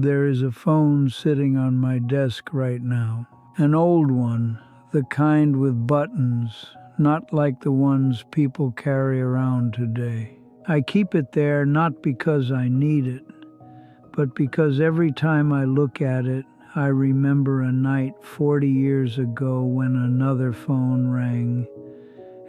There is a phone sitting on my desk right now. An old one, the kind with buttons, not like the ones people carry around today. I keep it there not because I need it, but because every time I look at it, I remember a night 40 years ago when another phone rang,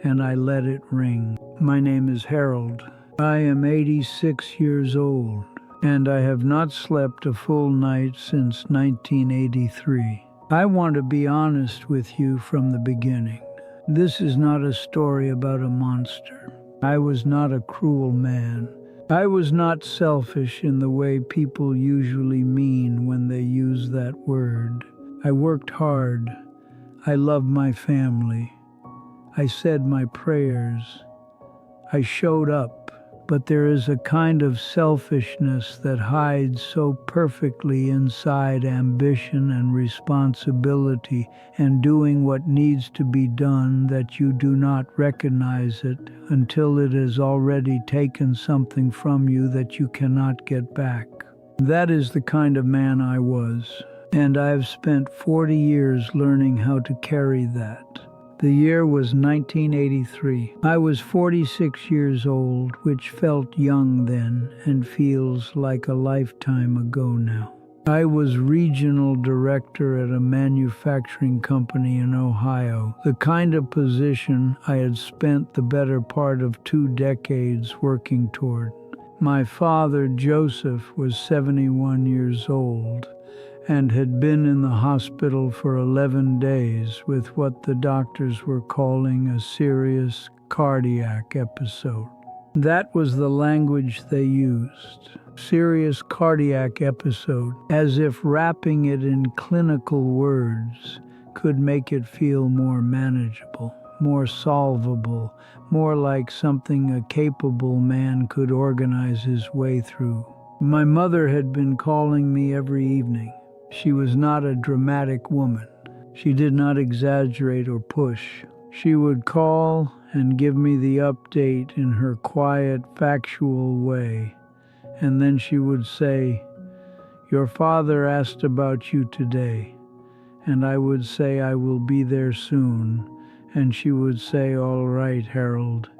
and I let it ring. My name is Harold. I am 86 years old, and I have not slept a full night since 1983. I want to be honest with you from the beginning. This is not a story about a monster. I was not a cruel man. I was not selfish in the way people usually mean when they use that word. I worked hard. I loved my family. I said my prayers. I showed up. But there is a kind of selfishness that hides so perfectly inside ambition and responsibility and doing what needs to be done that you do not recognize it until it has already taken something from you that you cannot get back. That is the kind of man I was, and I have spent 40 years learning how to carry that. The year was 1983. I was 46 years old, which felt young then and feels like a lifetime ago now. I was regional director at a manufacturing company in Ohio, the kind of position I had spent the better part of 2 decades working toward. My father, Joseph, was 71 years old and had been in the hospital for 11 days with what the doctors were calling a serious cardiac episode. That was the language they used. Serious cardiac episode, as if wrapping it in clinical words could make it feel more manageable, more solvable, more like something a capable man could organize his way through. My mother had been calling me every evening. She was not a dramatic woman. She did not exaggerate or push. She would call and give me the update in her quiet, factual way. And then she would say, "Your father asked about you today." And I would say, "I will be there soon." And she would say, "All right, Harold."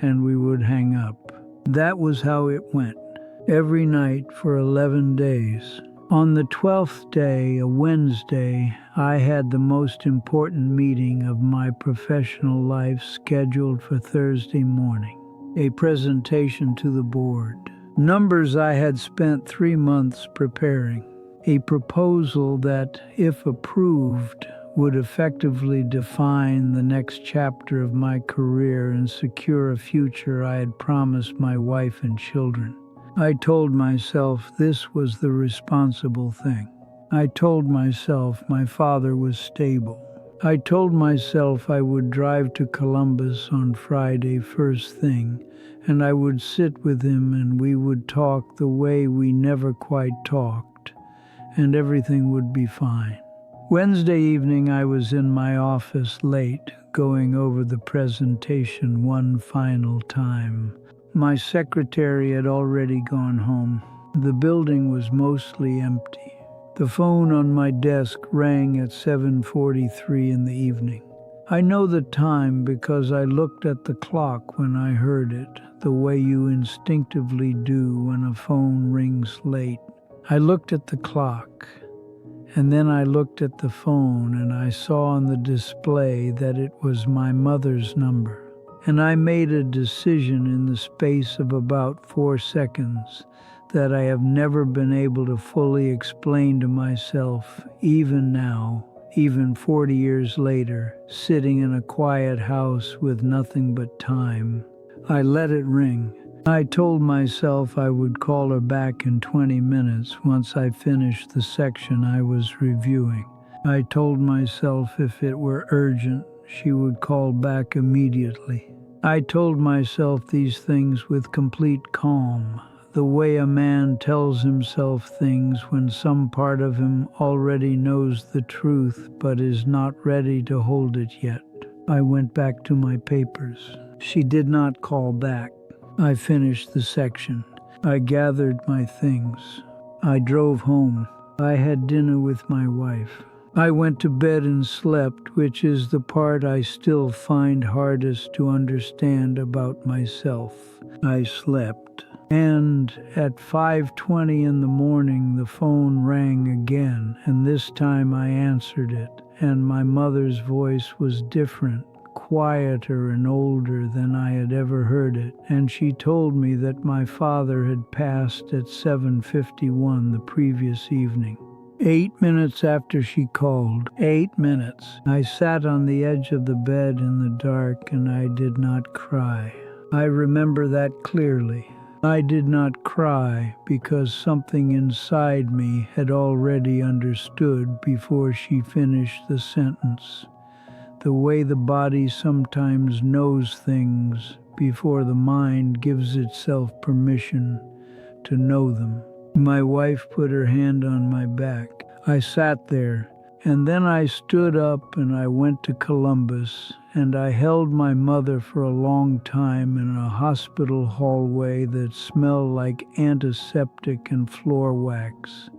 And we would hang up. That was how it went, every night for 11 days. On the 12th day, a Wednesday, I had the most important meeting of my professional life scheduled for Thursday morning, a presentation to the board. Numbers I had spent 3 months preparing, a proposal that, if approved, would effectively define the next chapter of my career and secure a future I had promised my wife and children. I told myself this was the responsible thing. I told myself my father was stable. I told myself I would drive to Columbus on Friday first thing, and I would sit with him and we would talk the way we never quite talked, and everything would be fine. Wednesday evening I was in my office late, going over the presentation one final time. My secretary had already gone home. The building was mostly empty. The phone on my desk rang at 7:43 in the evening. I know the time because I looked at the clock when I heard it, the way you instinctively do when a phone rings late. I looked at the clock, and then I looked at the phone and I saw on the display that it was my mother's number. And I made a decision in the space of about 4 seconds that I have never been able to fully explain to myself, even now, even 40 years later, sitting in a quiet house with nothing but time. I let it ring. I told myself I would call her back in 20 minutes once I finished the section I was reviewing. I told myself if it were urgent, she would call back immediately. I told myself these things with complete calm, the way a man tells himself things when some part of him already knows the truth but is not ready to hold it yet. I went back to my papers. She did not call back. I finished the section. I gathered my things. I drove home. I had dinner with my wife. I went to bed and slept, which is the part I still find hardest to understand about myself. I slept. And at 5:20 in the morning, the phone rang again, and this time I answered it, and my mother's voice was different, quieter and older than I had ever heard it, and she told me that my father had passed at 7:51 the previous evening. 8 minutes after she called, 8 minutes, I sat on the edge of the bed in the dark and I did not cry. I remember that clearly. I did not cry because something inside me had already understood before she finished the sentence. The way the body sometimes knows things before the mind gives itself permission to know them. My wife put her hand on my back. I sat there, and then I stood up and I went to Columbus, and I held my mother for a long time in a hospital hallway that smelled like antiseptic and floor wax.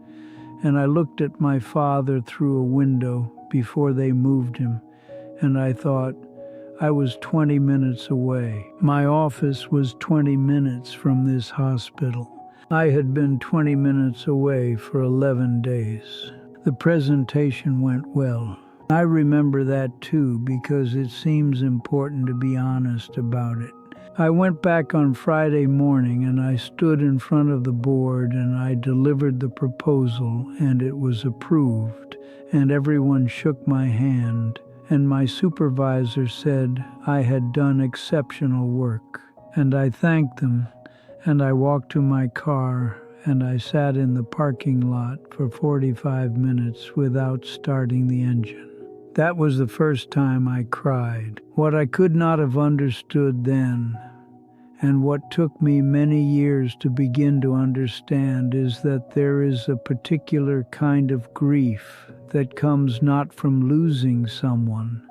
And I looked at my father through a window before they moved him, and I thought, I was 20 minutes away. My office was 20 minutes from this hospital. I had been 20 minutes away for 11 days. The presentation went well. I remember that too because it seems important to be honest about it. I went back on Friday morning and I stood in front of the board and I delivered the proposal and it was approved and everyone shook my hand and my supervisor said I had done exceptional work and I thanked them and I walked to my car and I sat in the parking lot for 45 minutes without starting the engine. That was the first time I cried. What I could not have understood then, and what took me many years to begin to understand, is that there is a particular kind of grief that comes not from losing someone,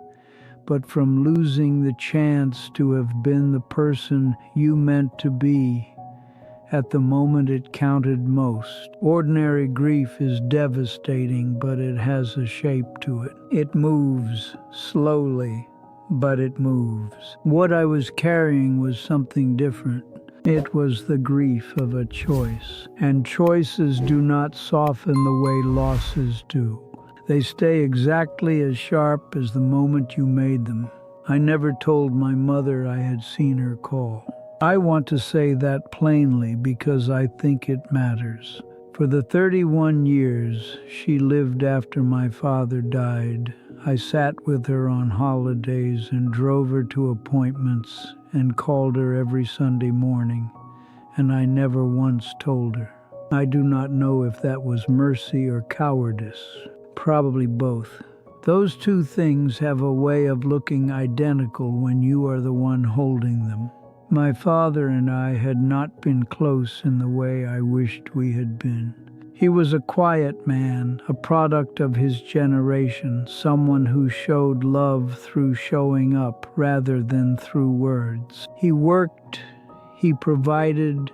but from losing the chance to have been the person you meant to be at the moment it counted most. Ordinary grief is devastating, but it has a shape to it. It moves slowly, but it moves. What I was carrying was something different. It was the grief of a choice, and choices do not soften the way losses do. They stay exactly as sharp as the moment you made them. I never told my mother I had seen her call. I want to say that plainly because I think it matters. For the 31 years she lived after my father died, I sat with her on holidays and drove her to appointments and called her every Sunday morning, and I never once told her. I do not know if that was mercy or cowardice. Probably both. Those two things have a way of looking identical when you are the one holding them. My father and I had not been close in the way I wished we had been. He was a quiet man, a product of his generation, someone who showed love through showing up rather than through words. He worked, he provided,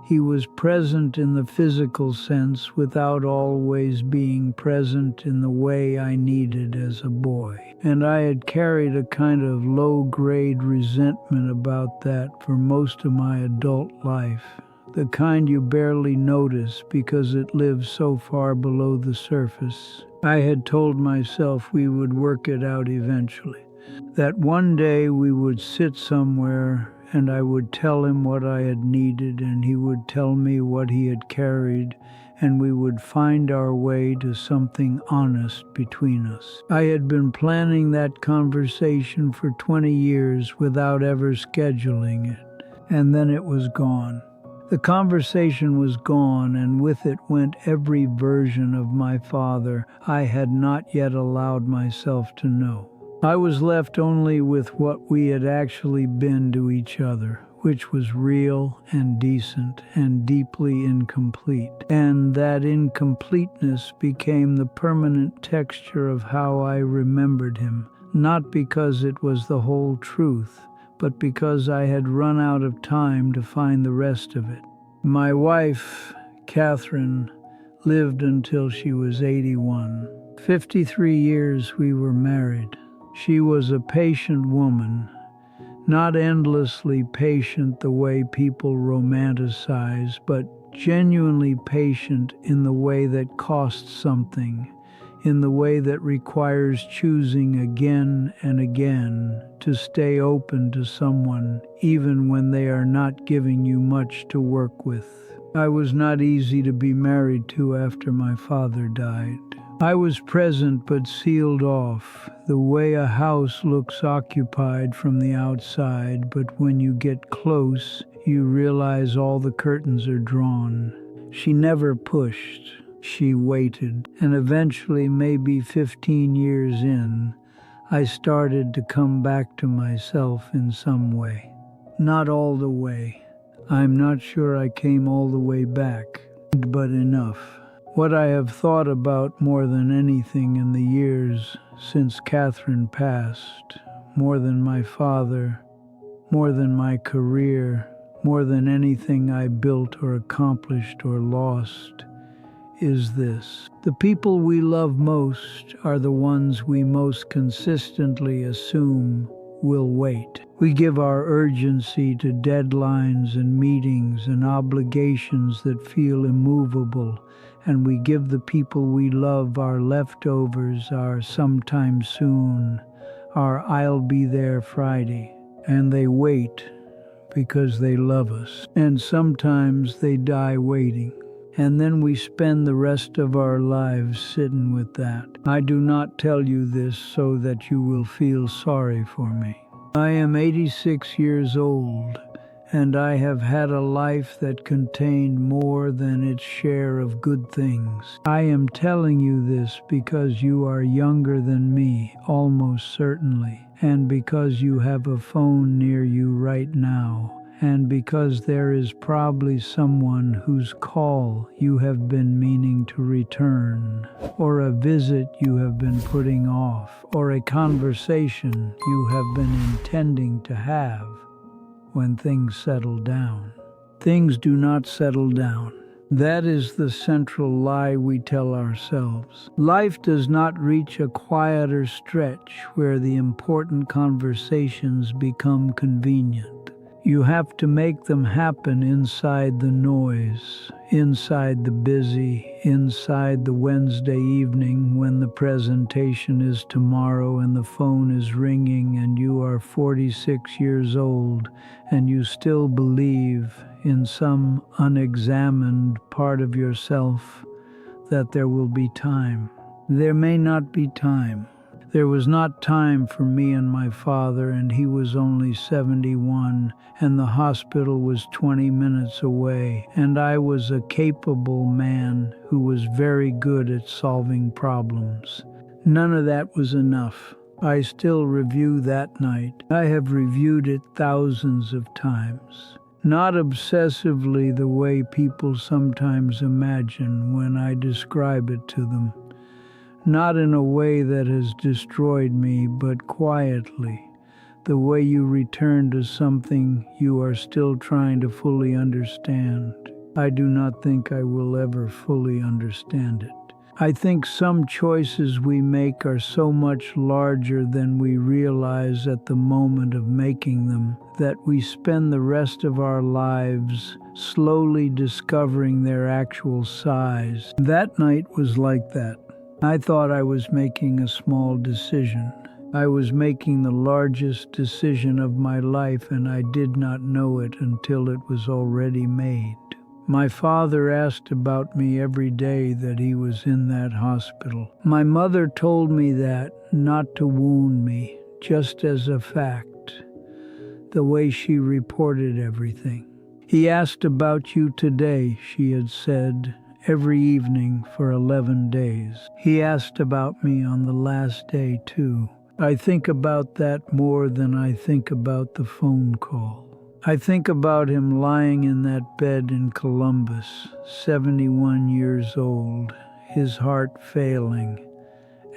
he was present in the physical sense without always being present in the way I needed as a boy. And I had carried a kind of low-grade resentment about that for most of my adult life, the kind you barely notice because it lives so far below the surface. I had told myself we would work it out eventually, that one day we would sit somewhere and I would tell him what I had needed and he would tell me what he had carried, and we would find our way to something honest between us. I had been planning that conversation for 20 years without ever scheduling it, and then it was gone. The conversation was gone, and with it went every version of my father I had not yet allowed myself to know. I was left only with what we had actually been to each other, which was real and decent and deeply incomplete. And that incompleteness became the permanent texture of how I remembered him, not because it was the whole truth, but because I had run out of time to find the rest of it. My wife, Catherine, lived until she was 81. 53 years we were married. She was a patient woman, not endlessly patient the way people romanticize, but genuinely patient in the way that costs something, in the way that requires choosing again and again to stay open to someone, even when they are not giving you much to work with. I was not easy to be married to after my father died. I was present but sealed off, the way a house looks occupied from the outside, but when you get close, you realize all the curtains are drawn. She never pushed. She waited, and eventually, maybe 15 years in, I started to come back to myself in some way. Not all the way. I'm not sure I came all the way back, but enough. What I have thought about more than anything in the years since Catherine passed, more than my father, more than my career, more than anything I built or accomplished or lost, is this. The people we love most are the ones we most consistently assume will wait. We give our urgency to deadlines and meetings and obligations that feel immovable, and we give the people we love our leftovers, our sometime soon, our I'll be there Friday, and they wait because they love us, and sometimes they die waiting. And then we spend the rest of our lives sitting with that. I do not tell you this so that you will feel sorry for me. I am 86 years old, and I have had a life that contained more than its share of good things. I am telling you this because you are younger than me, almost certainly, and because you have a phone near you right now, and because there is probably someone whose call you have been meaning to return, or a visit you have been putting off, or a conversation you have been intending to have when things settle down. Things do not settle down. That is the central lie we tell ourselves. Life does not reach a quieter stretch where the important conversations become convenient. You have to make them happen inside the noise, inside the busy, inside the Wednesday evening when the presentation is tomorrow and the phone is ringing and you are 46 years old and you still believe in some unexamined part of yourself that there will be time. There may not be time. There was not time for me and my father, and he was only 71, and the hospital was 20 minutes away, and I was a capable man who was very good at solving problems. None of that was enough. I still review that night. I have reviewed it thousands of times. Not obsessively the way people sometimes imagine when I describe it to them. Not in a way that has destroyed me, but quietly, the way you return to something you are still trying to fully understand. I do not think I will ever fully understand it. I think some choices we make are so much larger than we realize at the moment of making them, that we spend the rest of our lives slowly discovering their actual size. That night was like that. I thought I was making a small decision. I was making the largest decision of my life, and I did not know it until it was already made. My father asked about me every day that he was in that hospital. My mother told me that not to wound me, just as a fact, the way she reported everything. He asked about you today, she had said, every evening for 11 days. He asked about me on the last day, too. I think about that more than I think about the phone call. I think about him lying in that bed in Columbus, 71 years old, his heart failing,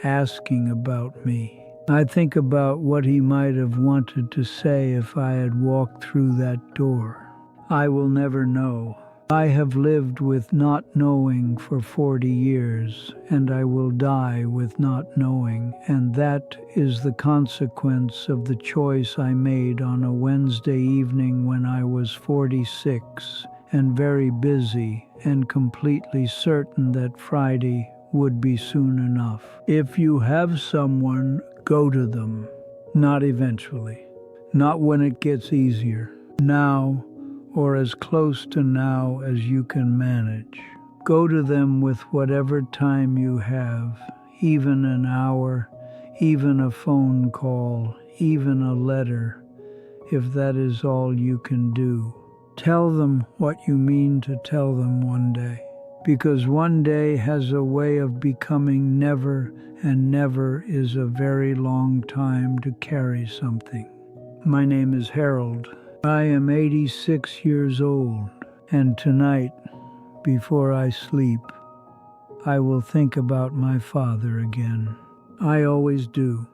asking about me. I think about what he might have wanted to say if I had walked through that door. I will never know. I have lived with not knowing for 40 years, and I will die with not knowing, and that is the consequence of the choice I made on a Wednesday evening when I was 46 and very busy and completely certain that Friday would be soon enough. If you have someone, go to them. Not eventually. Not when it gets easier. Now, or as close to now as you can manage. Go to them with whatever time you have, even an hour, even a phone call, even a letter, if that is all you can do. Tell them what you mean to tell them one day, because one day has a way of becoming never, and never is a very long time to carry something. My name is Harold. I am 86 years old, and tonight, before I sleep, I will think about my father again. I always do.